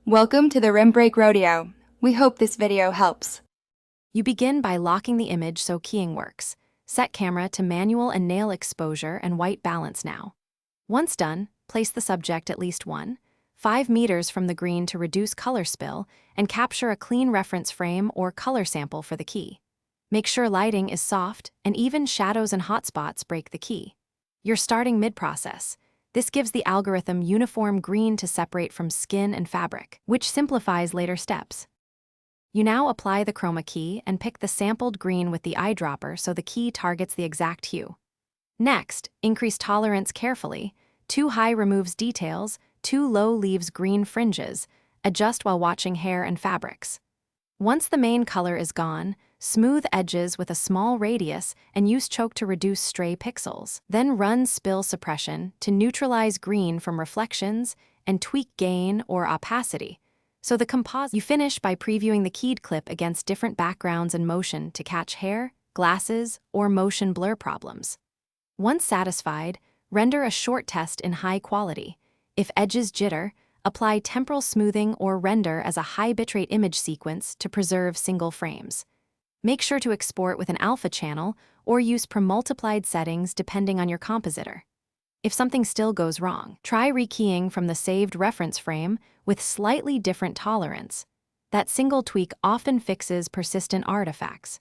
Welcome to the Rim Break Rodeo. We hope this video helps. You begin by locking the image so keying works. Set camera to manual and nail exposure and white balance now. Once done, place the subject at least 5 meters from the green to reduce color spill and capture a clean reference frame or color sample for the key. Make sure lighting is soft and even shadows and hotspots break the key. You're starting mid-process. This gives the algorithm uniform green to separate from skin and fabric, which simplifies later steps. You now apply the chroma key and pick the sampled green with the eyedropper so the key targets the exact hue. Next, increase tolerance carefully. Too high removes details, too low leaves green fringes. Adjust while watching hair and fabrics. Once the main color is gone, smooth edges with a small radius and use choke to reduce stray pixels. Then run spill suppression to neutralize green from reflections and tweak gain or opacity. So the composite. You finish by previewing the keyed clip against different backgrounds and motion to catch hair, glasses, or motion blur problems. Once satisfied, render a short test in high quality. If edges jitter, apply temporal smoothing or render as a high bitrate image sequence to preserve single frames. Make sure to export with an alpha channel or use premultiplied settings depending on your compositor. If something still goes wrong, try rekeying from the saved reference frame with slightly different tolerance. That single tweak often fixes persistent artifacts.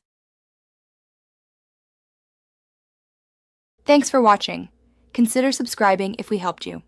Thanks for watching. Consider subscribing if we helped you.